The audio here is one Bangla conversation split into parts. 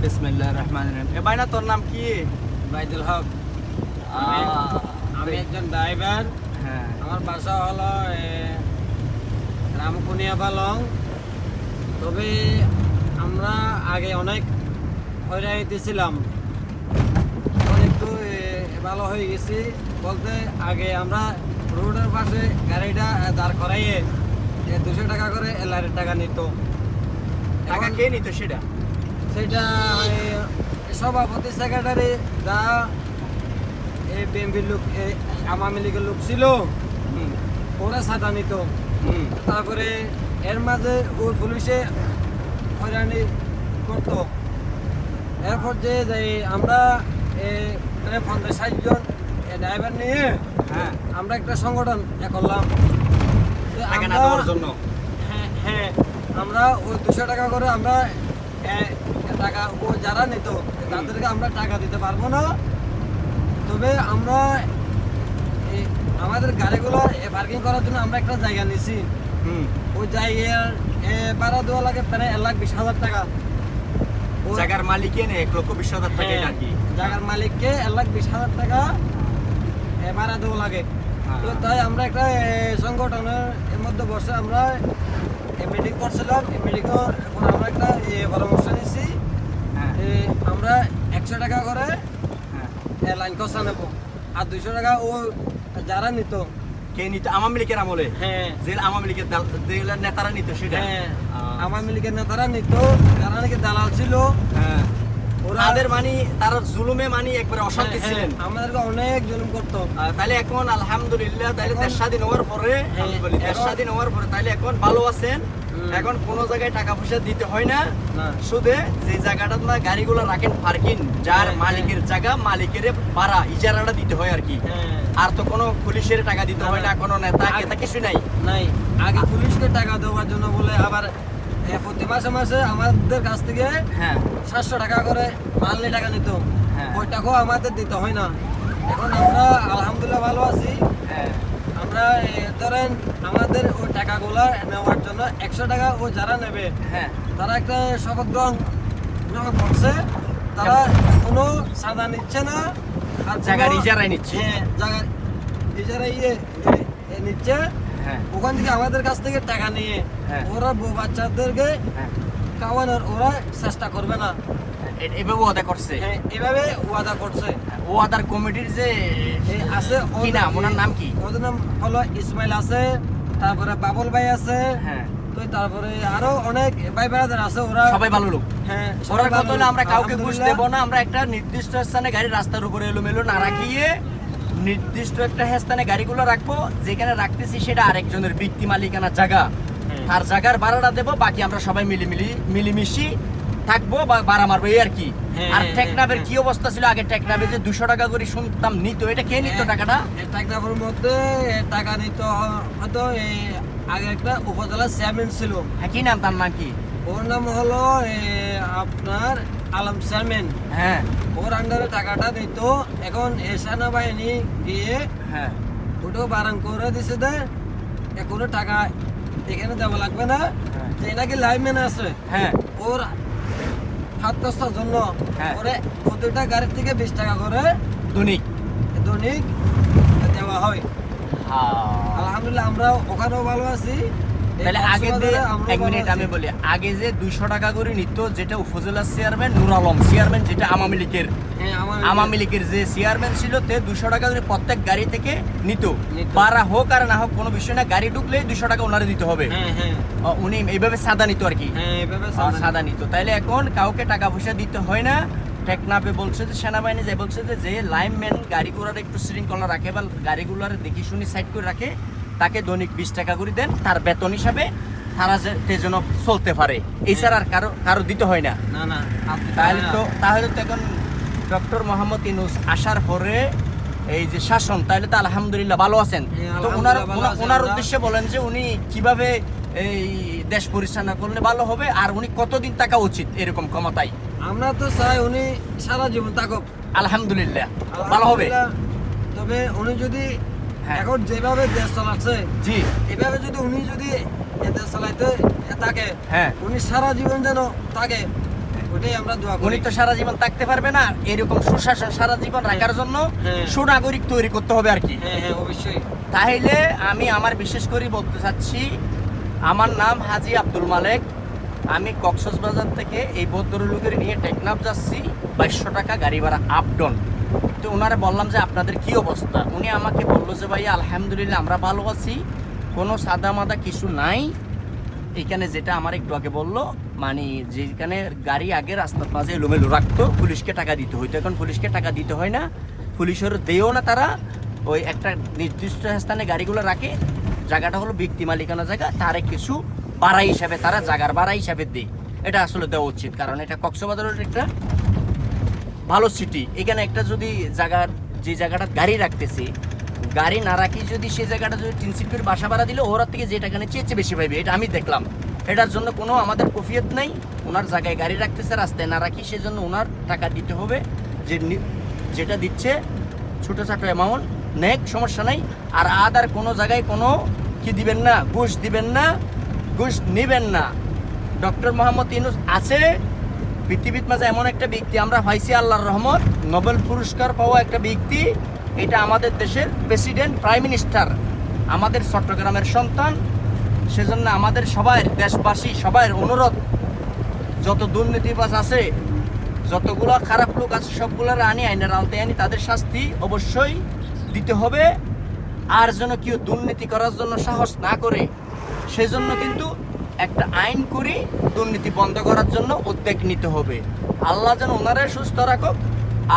বিসমিল্লাহির রাহমানির রহিম। এ ভাই না তোর নাম কি? বাইদুল হক। আমি একজন ড্রাইভার। হ্যাঁ আমার বাসা হলো রামকুনিয়া পালং। তবে আমরা আগে অনেক হয়রানিতে ছিলাম, এখন একটু ভালো হয়ে গেছি। বলতে আগে আমরা রোডের পাশে গাড়িটা দাঁড় করাইয়ে 200 টাকা করে এলআরের টাকা নিত। টাকা কে নিত সেটা? সেটা সভাপতি সেক্রেটারি যা বিএমপির লোক, আওয়ামী লীগের লোক ছিল, ওরা সাদা নিত। তারপরে এর মাঝে ওই পুলিশে হয়রানি করতো। এরপর যে আমরা প্রায় 50-60 জন ড্রাইভার নিয়ে আমরা একটা সংগঠন করলাম। টাকা না দেওয়ার জন্য। হ্যাঁ, আমরা ওই 200 টাকা করে আমরা টাকা ও যারা নিত তাদেরকে আমরা টাকা দিতে পারবো না। তবে আমরা আমাদের গাড়িগুলো পার্কিং করার জন্য আমরা একটা জায়গা নিছি। ওই জায়গার ভাড়া দেওয়া লাগে প্রায় 1,20,000 টাকা। জায়গার মালিকে নে 1,20,000 টাকা এটা কি? জায়গার মালিককে 1,20,000 টাকা ভাড়া দেওয়া লাগে। তো তাই আমরা একটা সংগঠনের মধ্যে বসে আমরা মিটিং করছিলাম। এই মিটিংয়ের এখন আমরা একটা পরামর্শ নিচ্ছি, আমরা 100 টাকা করে লাইন খরচা নেব, আর 200 টাকা ও যারা নিত। কে নিত? আওয়ামী লীগের আমলে? হ্যাঁ, যে আওয়ামী লীগের নেতারা নিত সেটা? হ্যাঁ, আওয়ামী লীগের নেতারা নিত, যারা নাকি দালাল ছিল। হ্যাঁ, ওরা তাদের মানি তারা জুলুমে মানি একবারে অশান্তি ছিলেন। আমাদেরকে অনেক জুলুম করতো। তাহলে এখন আলহামদুলিল্লাহ, তাহলে দেশ স্বাধীন হওয়ার পরে, আমি বলি দেশ স্বাধীন হওয়ার পরে তাহলে এখন ভালো আছেন। এখন কোনো জায়গায় টাকা পয়সা দিতে হয় না। শুধু যে জায়গাটা না গাড়িগুলো রাখেন পার্কিং, যার মালিকের জায়গা মালিকের ভাড়া ইজারাটা দিতে হয় আর কি। আর তো কোনো পুলিশের টাকা দিতে হয় না, কোনো নেতা কেতা কিছু নাই। আগে পুলিশকে টাকা দেওয়ার জন্য বলে আবার প্রতি মাসে মাসে আমাদের কাছ থেকে 700 টাকা করে মানলি টাকা নিত। ওই টাকাও আমাদের দিতে হয় না। এখন আমরা আলহামদুলিল্লাহ ভালো আছি। আমরা ধরেন আমাদের ওই টাকাগুলো নেওয়ার জন্য 100 টাকা ও যারা নেবে তারা একটা শপথ গ্রহণ করছে। তারা কোনো সাদা নিচ্ছে না, আর জায়গার ইজারাই নিচ্ছে। জায়গার ইজারা নিচ্ছে। ওখান থেকে আমাদের কাছ থেকে টাকা নিয়ে ওরা বউ বাচ্চাদেরকে খাওয়ানোর ওরা চেষ্টা করবে না। এভাবে ওয়াদা করছে। এভাবে ওয়াদা করছে। ওয়াদার কমিটির যে আছে, কি নাম, ওনার নাম কি? ওদের নাম হলো ইসমাইল আছে, তারপরে বাবুল ভাই আছে, তো তারপরে আরো অনেক ভাই ব্রাদার আছে। ওরা সবাই ভালো লোক। ওরা কথা হলো আমরা কাউকে ঘুষ দেব না। আমরা একটা নির্দিষ্ট স্থানে গাড়ি রাস্তার উপরে এলোমেলো না রাখিয়ে নির্দিষ্ট একটা স্থানে গাড়িগুলো রাখবো। যেখানে রাখতেছি সেটা আরেকজনের ব্যক্তি মালিকানা জায়গা, তার জায়গার ভাড়াটা দেবো, বাকি আমরা সবাই মিলিমিশি থাকবো বা ভাড়া মারবো, এই আর কি। আর টেকনাফের কি অবস্থা ছিল আগে? টেকনাফে যে 200 টাকা করে শুনতাম নিত, এটা কে নিত টাকাটা? টেকনাফের মধ্যে টাকা নিত হয়তো আগে একটা উপজেলা চেয়ারম্যান ছিল। কি নাম, তার নাম কি? ওর নাম হলো আপনার আলম চেয়ারম্যান। ওর আন্ডারে টাকাটা নিত। এখন সেনাবাহিনী দিয়ে ওটাও বারণ করে দিছে যে কোনো টাকা এখানে দেওয়া লাগবে না। যে নাকি লাইনম্যান আছে, ওর হাত কষ্টার জন্য ওরে প্রতিটা গাড়ির থেকে 20 টাকা করে দৈনিক দেওয়া হয়। আলহামদুলিল্লাহ আমরা ওখানেও ভালো আছি। তাহলে আগে যে এক মিনিট আমি বলি, আগে যে 200 টাকা করে নিত, যেটা উপজেলা চেয়ারম্যান নুর আলম চেয়ারম্যান, যেটা আওয়ামী লীগের যে চেয়ারম্যান ছিল, তে 200 টাকা করে প্রত্যেক গাড়ি থেকে নিত। ভাড়া হোক আর না হোক কোনো বিষয় না, গাড়ি ঢুকলে 200 টাকা ওনারে দিতে হবে। উনি এইভাবে সাদা নিত আর কি। সাদা নিত। তাইলে এখন কাউকে টাকা পয়সা দিতে হয় না। টেকনাফে বলছে যে সেনাবাহিনী যে বলছে যে লাইনম্যান গাড়িগুলোর একটু শৃঙ্খলা রাখে বা গাড়িগুলোর দেখি শুনি সাইড করে রাখে, তাকে দৈনিক 20 টাকা করে দেন, তার বেতন হিসাবে তারা যেন চলতে পারে। এছাড়া আর কারো দিতে হয় না। তাহলে তো এখন ডক্টর মোহাম্মদ ইউনূস আসার পরে এই যে শাসন, তাহলে তো আলহামদুলিল্লাহ ভালো আছেন। তো ওনার উদ্দেশ্যে বলেন যে উনি কিভাবে এই দেশ পরিচালনা করলে ভালো হবে, আর উনি কতদিন থাকা উচিত এরকম ক্ষমতায়? আমরা তো চাই উনি সারা জীবন থাকুক। আলহামদুলিল্লাহ ভালো হবে। তবে উনি যদি এখন যেভাবে দেশ চালাচ্ছে, এভাবে যদি উনি যদি দেশ চালাইতে থাকে, উনি সারা জীবন যেন থাকে, ওটাই আমরা দোয়া উনি করি। তো সারা জীবন থাকতে পারবে না, এরকম সুশাসন সারা জীবন রাখার জন্য সুনাগরিক তৈরি করতে হবে আর কি। হ্যাঁ হ্যাঁ অবশ্যই। তাইলে আমি আমার বিশেষ করে বলতে চাচ্ছি, আমার নাম হাজী আব্দুল মালেক। আমি কক্সবাজার থেকে এই ভদ্রলোকের নিয়ে টেকনাফ যাচ্ছি, 2200 টাকা গাড়ি ভাড়া আপ ডাউন। তো ওনারা বললাম যে আপনাদের কি অবস্থা, উনি আমাকে বললো যে ভাইয়া আলহামদুলিল্লাহ আমরা ভালো আছি, কোনো সাদা মাদা কিছু নাই। এখানে যেটা আমার একটু আগে বললো, মানে যেখানে গাড়ি আগে রাস্তার মাঝে এলোমেলো রাখতো, পুলিশকে টাকা দিতে হইতো, এখন পুলিশকে টাকা দিতে হয় না, পুলিশের দেও না তারা। ওই একটা নির্দিষ্ট স্থানে গাড়িগুলো রাখে, জায়গাটা হলো ব্যক্তি মালিকানা জায়গা, তারে কিছু ভাড়া হিসাবে তারা জায়গার ভাড়া হিসাবে দেয়। এটা আসলে দেওয়া উচিত, কারণ এটা কক্সবাজারের একটা ভালো সিটি। এখানে একটা যদি জায়গার যে জায়গাটা গাড়ি রাখতেছে, গাড়ি না রাখি যদি সেই জায়গাটা যদি 3 সিট করে বাসা ভাড়া দিলে ওরা থেকে যে টাকা চেয়ে বেশি পাইবে, এটা আমি দেখলাম। এটার জন্য কোনো আমাদের কফিয়ত নাই, ওনার জায়গায় গাড়ি রাখতেছে রাস্তায় না রাখি, সেজন্য ওনার টাকা দিতে হবে। যেটা দিচ্ছে ছোটোখাটো অ্যামাউন্ট নেক, সমস্যা নাই। আর আদার কোনো জায়গায় কোনো কি দিবেন না, ঘুষ দিবেন না, ঘুষ নেবেন না। ডক্টর মোহাম্মদ ইউনূস আছে পৃথিবীর মাঝে এমন একটা ব্যক্তি আমরা পাইছি, আল্লাহর রহমত, নোবেল পুরস্কার পাওয়া একটা ব্যক্তি। এটা আমাদের দেশের প্রেসিডেন্ট, প্রাইম মিনিস্টার, আমাদের চট্টগ্রামের সন্তান। সেজন্য আমাদের সবাই দেশবাসী সবাই অনুরোধ, যত দুর্নীতিবাজ আছে, যতগুলো খারাপ লোক আছে, সবগুলোর আইনের আওতায় আনি, তাদের শাস্তি অবশ্যই দিতে হবে। আর যেন কেউ দুর্নীতি করার জন্য সাহস না করে, সেজন্য কিন্তু একটা আইন করি দুর্নীতি বন্ধ করার জন্য উদ্যোগ নিতে হবে। আল্লাহ যেন ওনারা সুস্থ রাখুক।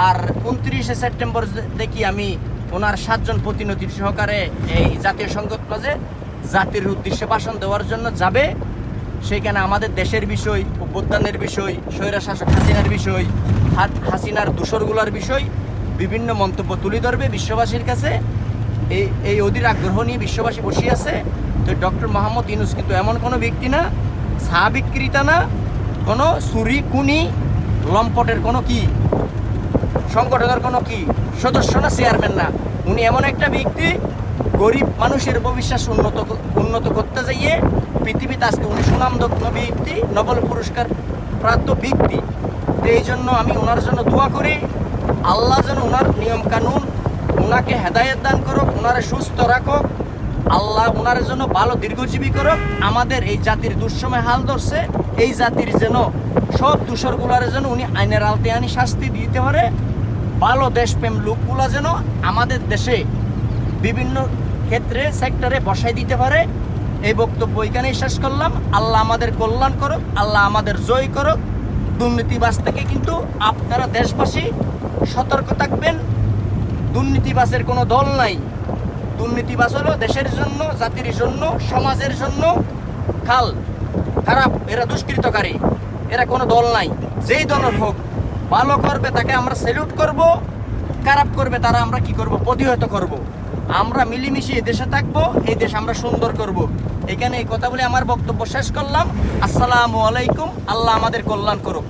আর 29শে সেপ্টেম্বর দেখি আমি ওনার 7 জন প্রতিনিধি সহকারে এই জাতীয় সংসদ মাঝে জাতির উদ্দেশ্যে ভাষণ দেওয়ার জন্য যাবে। সেখানে আমাদের দেশের বিষয়, অভ্যুত্থানের বিষয়, স্বৈরশাসক হাসিনার বিষয়, হাসিনার দূষরগুলোর বিষয় বিভিন্ন মন্তব্য তুলে ধরবে বিশ্ববাসীর কাছে। এই অধীর আগ্রহ নিয়ে বিশ্ববাসী বসে আছে। তো ডক্টর মোহাম্মদ ইউনূস কিন্তু এমন কোনো ব্যক্তি না, চা বিক্রেতা না, কোনো চুরি কুনি লম্পটের কোনো কি সংগঠনের কোনো কি সদস্য না, চেয়ারম্যান না। উনি এমন একটা ব্যক্তি, গরিব মানুষের ভবিষ্যৎ উন্নত করতে যাইয়ে পৃথিবীতে আজকে উনি সুনামধন্য ব্যক্তি, নোবেল পুরস্কার প্রাপ্ত ব্যক্তি। তো এই জন্য আমি ওনার জন্য দোয়া করি, আল্লাহ যেন ওনার নিয়ম কানুন, ওনাকে হেদায়েত দান করুক, ওনারে সুস্থ রাখুক, আল্লাহ ওনার জন্য ভালো দীর্ঘজীবী করুক। আমাদের এই জাতির দুঃসময় হাল ধরছে, এই জাতির যেন সব দূষরগুলার যেন উনি আইনের আওতায় আনি শাস্তি দিতে পারে। ভালো দেশপ্রেম লোকগুলা যেন আমাদের দেশে বিভিন্ন ক্ষেত্রে সেক্টরে বসাই দিতে পারে। এই বক্তব্য এখানেই শেষ করলাম। আল্লাহ আমাদের কল্যাণ করুক, আল্লাহ আমাদের জয় করুক। দুর্নীতিবাজ থেকে কিন্তু আপনারা দেশবাসী সতর্ক থাকবেন। দুর্নীতিবাজের কোনো দল নাই। দুর্নীতিবাজ হলো দেশের জন্য, জাতির জন্য, সমাজের জন্য খারাপ, এরা দুষ্কৃতকারী, এরা কোনো দল নাই। যেই দলের হোক, ভালো করবে তাকে আমরা স্যালুট করব, খারাপ করবে তারা আমরা কি করব, প্রতিহত করব। আমরা মিলেমিশে এই দেশে থাকবো, এই দেশ আমরা সুন্দর করব। এখানে এই কথা বলে আমার বক্তব্য শেষ করলাম। আসসালামু আলাইকুম। আল্লাহ আমাদের কল্যাণ করুক।